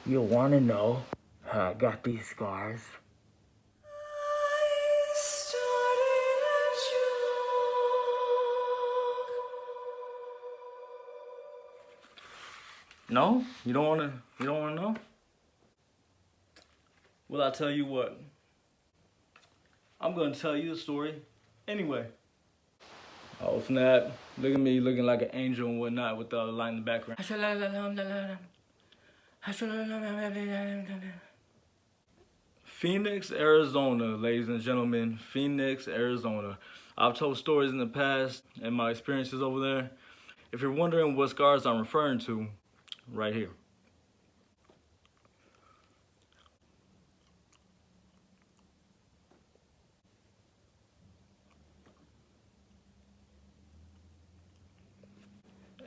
You wanna know how I got these scars? No? You don't wanna know? Well, I'll tell you what. I'm gonna tell you the story anyway. Oh snap. Look at me looking like an angel and whatnot with the light in the background. Phoenix, Arizona, ladies and gentlemen. Phoenix, Arizona. I've told stories in the past and my experiences over there. If you're wondering what scars I'm referring to, right here.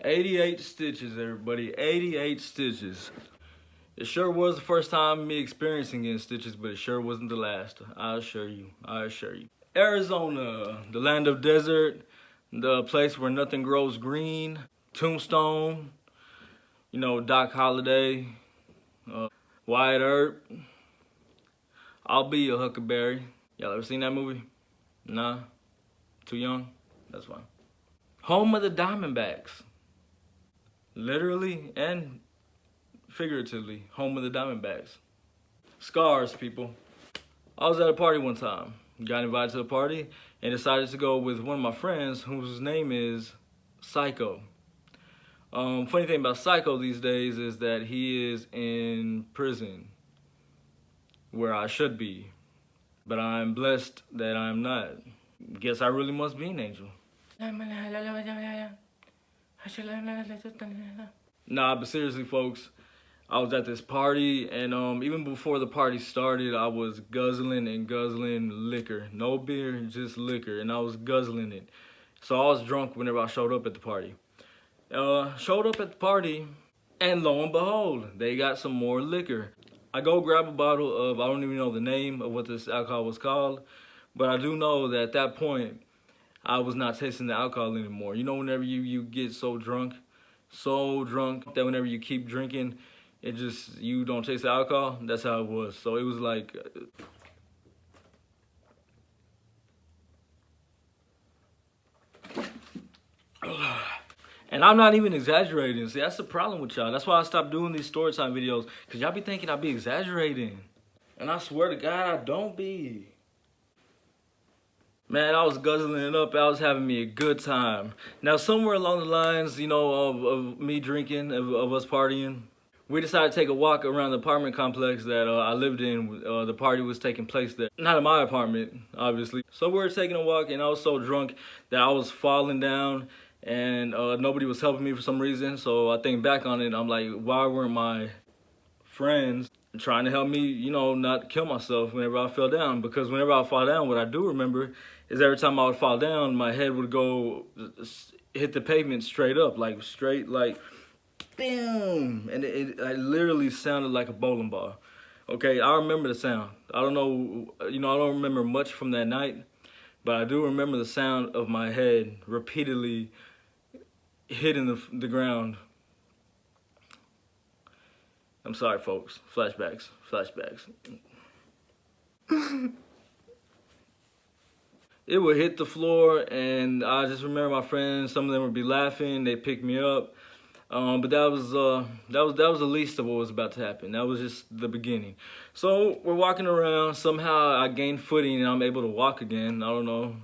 "88 stitches, everybody. 88 stitches. It sure was the first time me experiencing getting stitches, but it sure wasn't the last. I assure you. I assure you. Arizona, the land of desert, the place where nothing grows green. Tombstone, you know, Doc Holliday, Wyatt Earp. I'll be a Huckleberry. Y'all ever seen that movie? Nah? Too young? That's fine. Home of the Diamondbacks. Literally and figuratively, home of the Diamondbacks. Scars, people. I was at a party one time, got invited to a party, and decided to go with one of my friends whose name is Psycho. Funny thing about Psycho these days is that he is in prison, where I should be, but I'm blessed that I'm not. Guess I really must be an angel. Nah, but seriously, folks, I was at this party, and even before the party started, I was guzzling and guzzling liquor. No beer, just liquor, and I was guzzling it. So I was drunk whenever I showed up at the party. Showed up at the party, and lo and behold, they got some more liquor. I go grab a bottle of, I don't even know the name of what this alcohol was called, but I do know that at that point, I was not tasting the alcohol anymore. You know, whenever you get so drunk that whenever you keep drinking, it just, you don't taste the alcohol. That's how it was. So it was like, and I'm not even exaggerating. See, that's the problem with y'all. That's why I stopped doing these story time videos, because y'all be thinking I be exaggerating. And I swear to God, I don't be. Man, I was guzzling it up. I was having me a good time. Now, somewhere along the lines, you know, of me drinking, of us partying, we decided to take a walk around the apartment complex that I lived in. The party was taking place there. Not in my apartment, obviously. So we were taking a walk, and I was so drunk that I was falling down, and nobody was helping me for some reason. So I think back on it, I'm like, why weren't my friends trying to help me, you know, not kill myself whenever I fell down? Because whenever I fall down, what I do remember is every time I would fall down, my head would go hit the pavement straight up, like straight, like, bam, and it literally sounded like a bowling ball. Okay, I remember the sound. I don't know, you know, I don't remember much from that night, but I do remember the sound of my head repeatedly hitting the ground. I'm sorry, folks. Flashbacks. It would hit the floor, and I just remember my friends. Some of them would be laughing. They picked me up, but that was the least of what was about to happen. That was just the beginning. So we're walking around. Somehow I gained footing, and I'm able to walk again. I don't know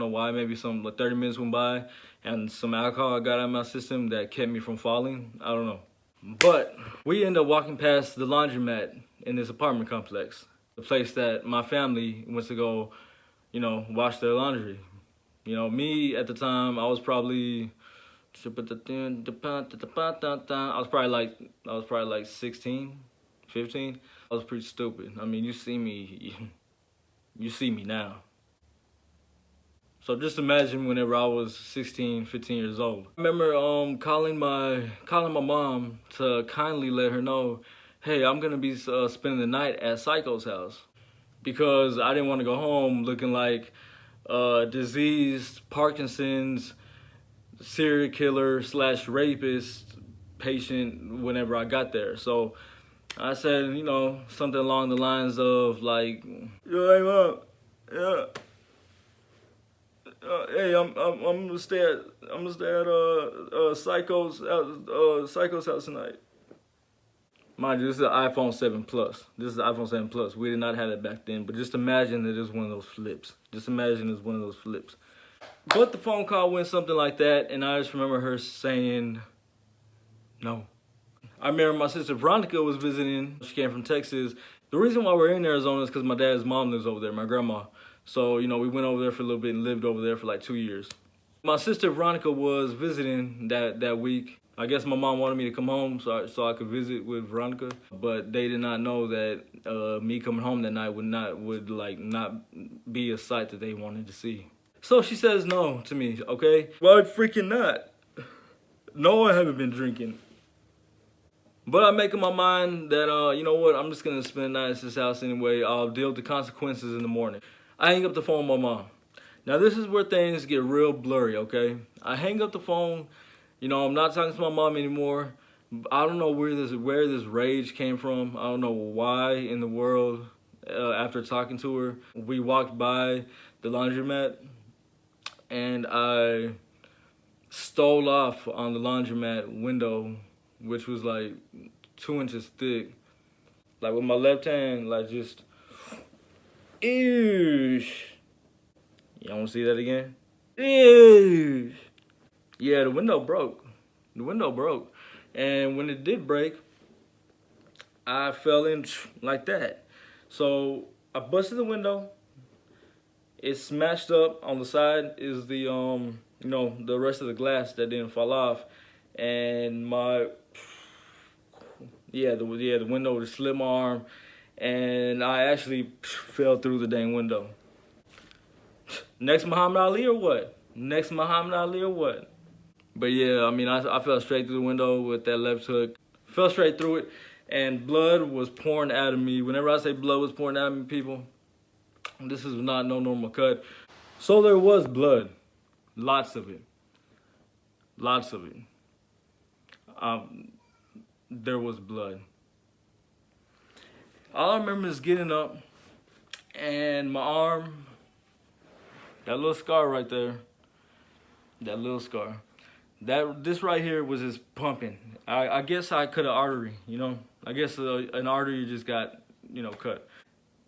why. Maybe some like 30 minutes went by, and some alcohol got out of my system that kept me from falling. I don't know. But we end up walking past the laundromat in this apartment complex, the place that my family went to go, you know, wash their laundry. You know, me at the time, I was probably like 16, 15. I was pretty stupid. I mean, you see me now. So just imagine whenever I was 16, 15 years old. I remember calling my mom to kindly let her know, hey, I'm gonna be spending the night at Psycho's house, because I didn't want to go home looking like diseased Parkinson's serial killer / rapist patient whenever I got there. So I said, you know, something along the lines of like, yo, hey mom, yeah, hey, I'm gonna stay at Psycho's house tonight. Mind you, this is an iPhone 7 Plus. This is the iPhone 7 Plus. We did not have that back then, but just imagine that it's one of those flips. Just imagine it's one of those flips. But the phone call went something like that, and I just remember her saying no. I remember my sister Veronica was visiting. She came from Texas. The reason why we're in Arizona is because my dad's mom lives over there, my grandma. So, you know, we went over there for a little bit and lived over there for like 2 years. My sister Veronica was visiting that week. I guess my mom wanted me to come home so I could visit with Veronica, but they did not know that me coming home that night would not be a sight that they wanted to see. So she says no to me, okay? Why freaking not? No, I haven't been drinking. But I'm making my mind that, you know what, I'm just going to spend the night at this house anyway. I'll deal with the consequences in the morning. I hang up the phone with my mom. Now, this is where things get real blurry, okay? I hang up the phone. You know, I'm not talking to my mom anymore. I don't know where this rage came from. I don't know why in the world, after talking to her, we walked by the laundromat, and I stole off on the laundromat window, which was like 2 inches thick. Like with my left hand, like just, eesh. Y'all wanna see that again? Eesh. Yeah, the window broke. The window broke. And when it did break, I fell in like that. So I busted the window. It smashed up. On the side is the, you know, the rest of the glass that didn't fall off. And the window just slit my arm, and I actually fell through the dang window. Next Muhammad Ali or what? Next Muhammad Ali or what? But yeah, I mean, I fell straight through the window with that left hook. Fell straight through it, and blood was pouring out of me. Whenever I say blood was pouring out of me, people, this is not no normal cut. So there was blood. Lots of it. Lots of it. There was blood. All I remember is getting up, and my arm, that little scar right there, that little scar, this right here was just pumping. I guess I cut an artery, you know. I guess an artery just got, you know, cut.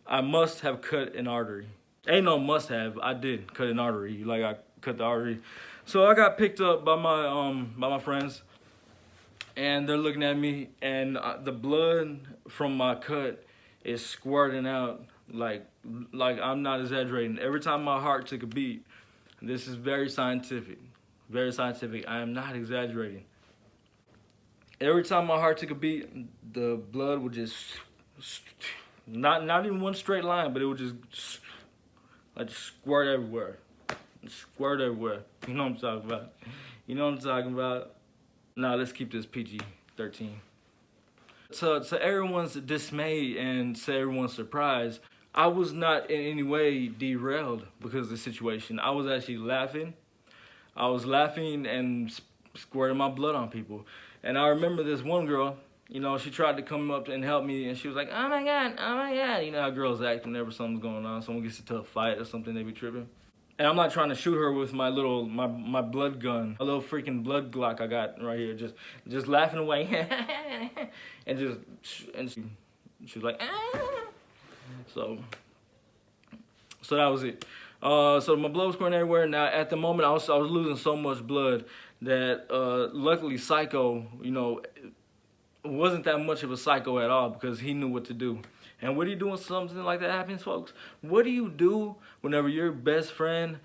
I must have cut an artery. Ain't no must have. I did cut an artery. Like I cut the artery. So I got picked up by my friends, and they're looking at me, and the blood from my cut is squirting out like I'm not exaggerating. Every time my heart took a beat, this is very scientific. Very scientific. I am not exaggerating. Every time my heart took a beat, the blood would just not even one straight line, but it would just like squirt everywhere. Squirt everywhere. You know what I'm talking about. You know what I'm talking about. Now let's keep this PG-13. To everyone's dismay and to everyone's surprise, I was not in any way derailed because of the situation. I was actually laughing. I was laughing and squirting my blood on people. And I remember this one girl, you know, she tried to come up and help me, and she was like, oh my God, oh my God. You know how girls act whenever something's going on. Someone gets into a fight or something, they be tripping. And I'm not trying to shoot her with my blood gun, a little freaking blood Glock I got right here, just laughing away, and she was like, ah. So that was it. So my blood was pouring everywhere. Now at the moment I was losing so much blood that luckily Psycho, you know, wasn't that much of a psycho at all because he knew what to do. And what do you do when something like that happens, folks? What do you do whenever your best friend's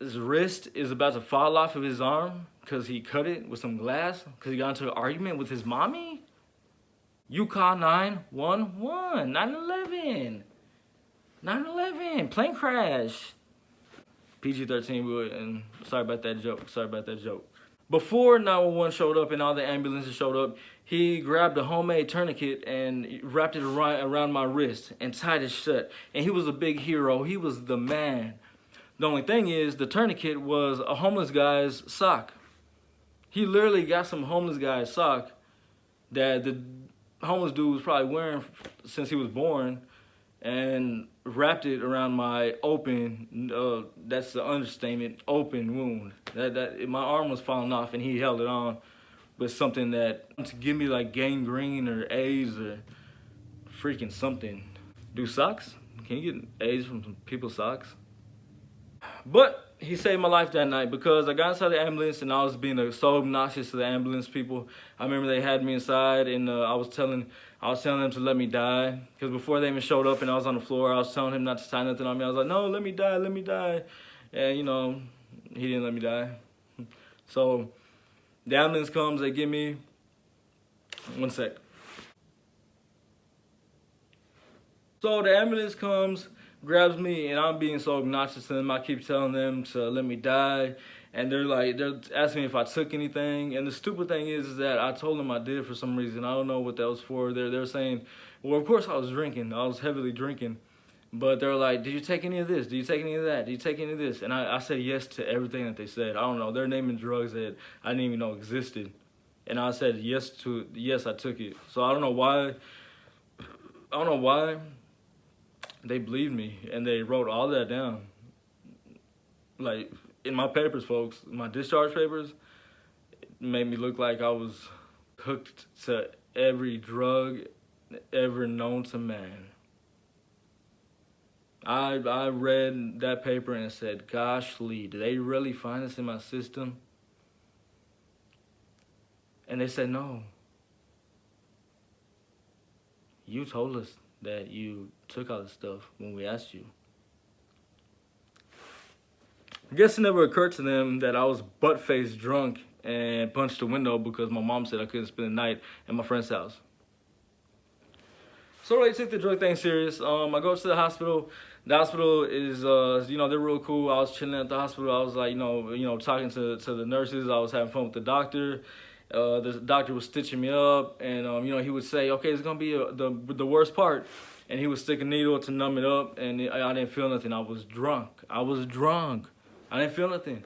wrist is about to fall off of his arm because he cut it with some glass, because he got into an argument with his mommy? You call 911, 911, 911, plane crash. PG-13, and sorry about that joke. Before 911 showed up and all the ambulances showed up, he grabbed a homemade tourniquet and wrapped it around my wrist and tied it shut. And he was a big hero. He was the man. The only thing is, the tourniquet was a homeless guy's sock. He literally got some homeless guy's sock that homeless dude was probably wearing since he was born, and wrapped it around my open, that's the understatement, open wound. That my arm was falling off and he held it on with something that to give me like gangrene or AIDS or freaking something. Do socks? Can you get AIDS from some people's socks? But he saved my life that night because I got inside the ambulance and I was being so obnoxious to the ambulance people. I remember they had me inside and I was telling them to let me die, because before they even showed up and I was on the floor, I was telling him not to sign nothing on me. I was like, no, let me die, let me die. And you know, he didn't let me die. So the ambulance comes, they give me, one sec. So the ambulance comes, grabs me, and I'm being so obnoxious to them. I keep telling them to let me die, and they're asking me if I took anything. And the stupid thing is that I told them I did for some reason. I don't know what that was for. They're saying, well, of course I was drinking. I was heavily drinking. But they're like, did you take any of this? Did you take any of that? Did you take any of this? And I said yes to everything that they said. I don't know. They're naming drugs that I didn't even know existed. And I said yes, I took it. So I don't know why they believed me and they wrote all that down. Like, in my papers, folks, my discharge papers, made me look like I was hooked to every drug ever known to man. I read that paper and said, gosh, Lee, did they really find this in my system? And they said, no. You told us that you took all this stuff when we asked you. I guess it never occurred to them that I was butt-faced drunk and punched the window because my mom said I couldn't spend the night at my friend's house. So they took the drug thing serious. I go to the hospital. The hospital is, they're real cool. I was chilling at the hospital. I was like, talking to the nurses. I was having fun with the doctor. The doctor was stitching me up, and he would say, okay, it's gonna be the worst part, and he would stick a needle to numb it up, and I didn't feel nothing. I was drunk. I didn't feel nothing.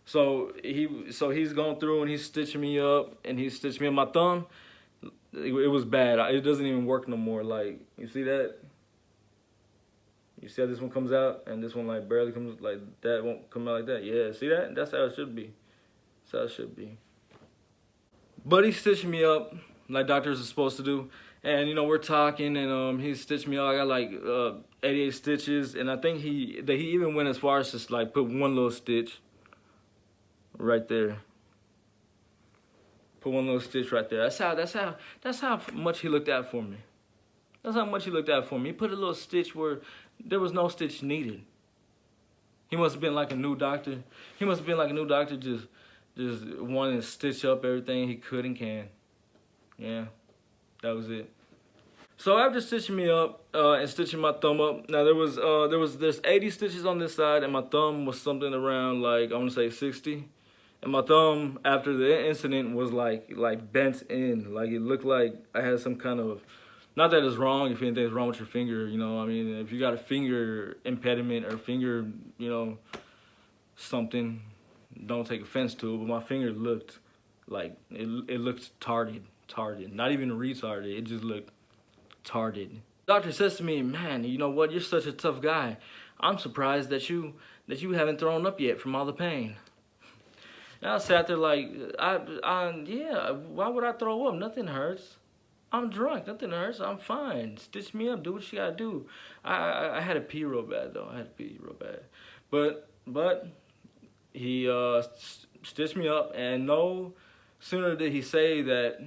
So he's going through and he's stitching me up, and he stitched me up my thumb. It was bad. It doesn't even work no more. Like, you see that? You see how this one comes out, and this one like barely comes, like that won't come out like that. Yeah, see that? That's how it should be. That's how it should be. But he's stitching me up like doctors are supposed to do. And, we're talking, and he stitched me up. I got like 88 stitches, and I think he even went as far as just like put one little stitch right there. Put one little stitch right there. That's how much he looked out for me. That's how much he looked out for me. He put a little stitch where there was no stitch needed. He must have been like a new doctor. He must have been like a new doctor, just wanting to stitch up everything he could and can. Yeah, that was it. So after stitching me up and stitching my thumb up, now there's 80 stitches on this side, and my thumb was something around like, I want to say 60. And my thumb after the incident was like bent in, like it looked like I had some kind of, not that it's wrong if anything's wrong with your finger, if you got a finger impediment or finger, something, don't take offense to it, but my finger looked like, it looked tarded, not even retarded, it just looked tarded. The doctor says to me, man, you know what, you're such a tough guy. I'm surprised that you haven't thrown up yet from all the pain. And I sat there like, yeah, why would I throw up? Nothing hurts. I'm drunk, nothing hurts, I'm fine. Stitch me up, do what you gotta do. I had to pee real bad though, But he stitched me up, and no sooner did he say that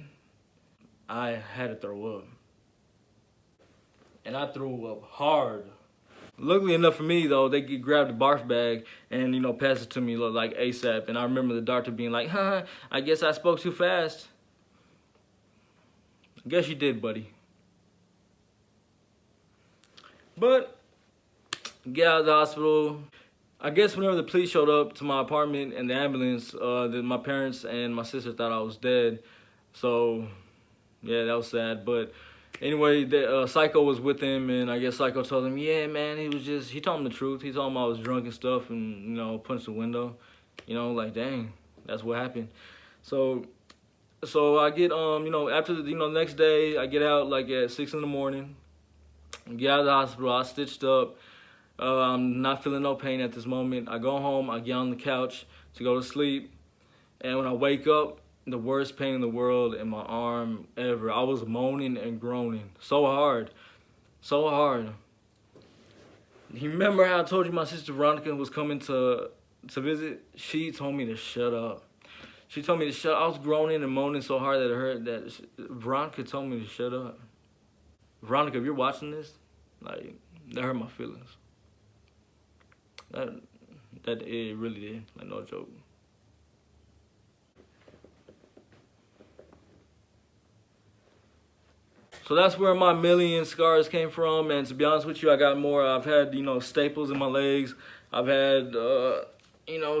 I had to throw up. And I threw up hard. Luckily enough for me though, they grabbed the barf bag and passed it to me like ASAP. And I remember the doctor being like, I guess I spoke too fast. I guess you did, buddy. But get out of the hospital. I guess whenever the police showed up to my apartment and the ambulance, my parents and my sister thought I was dead. So yeah, that was sad. But anyway, Psycho was with him, and I guess Psycho told him, yeah, man, he told him the truth. He told him I was drunk and stuff and, punched the window. Like, dang, that's what happened. So So I get after the next day I get out like at 6 in the morning. Get out of the hospital. I stitched up. I'm not feeling no pain at this moment. I go home. I get on the couch to go to sleep. And when I wake up, the worst pain in the world in my arm ever. I was moaning and groaning so hard, so hard. You remember how I told you my sister Veronica was coming to visit? She told me to shut up. She told me to shut up. I was groaning and moaning so hard that it hurt. Veronica told me to shut up. Veronica, if you're watching this, like, that hurt my feelings. That it really did. Like, no joke. So that's where my million scars came from. And to be honest with you, I got more. I've had, staples in my legs. I've had,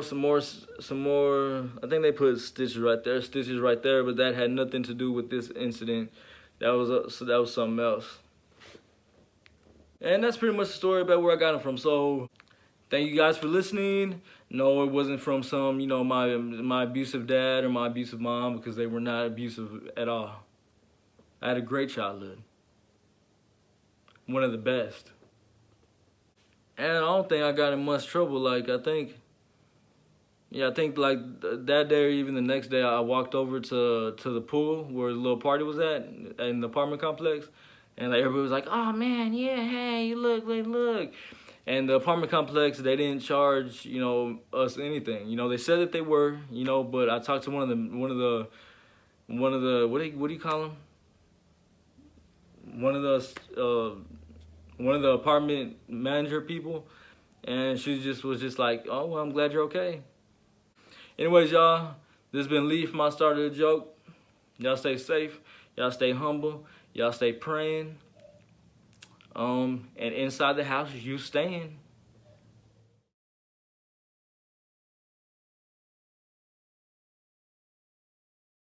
some more. I think they put stitches right there, but that had nothing to do with this incident. That was something else. And that's pretty much the story about where I got them from. So thank you guys for listening. No, it wasn't from some, my abusive dad or my abusive mom, because they were not abusive at all. I had a great childhood. One of the best. And I don't think I got in much trouble. Like, I think like that day or even the next day, I walked over to the pool where the little party was at in the apartment complex. And like everybody was like, oh man, yeah, hey, look. And the apartment complex, they didn't charge, us anything. They said that they were, but I talked to one of the what do you call them? One of the apartment manager people, and she was just like, oh, well, I'm glad you're okay. Anyways, y'all, this has been Lee from I Started a Joke. Y'all stay safe. Y'all stay humble. Y'all stay praying. And inside the house, you staying.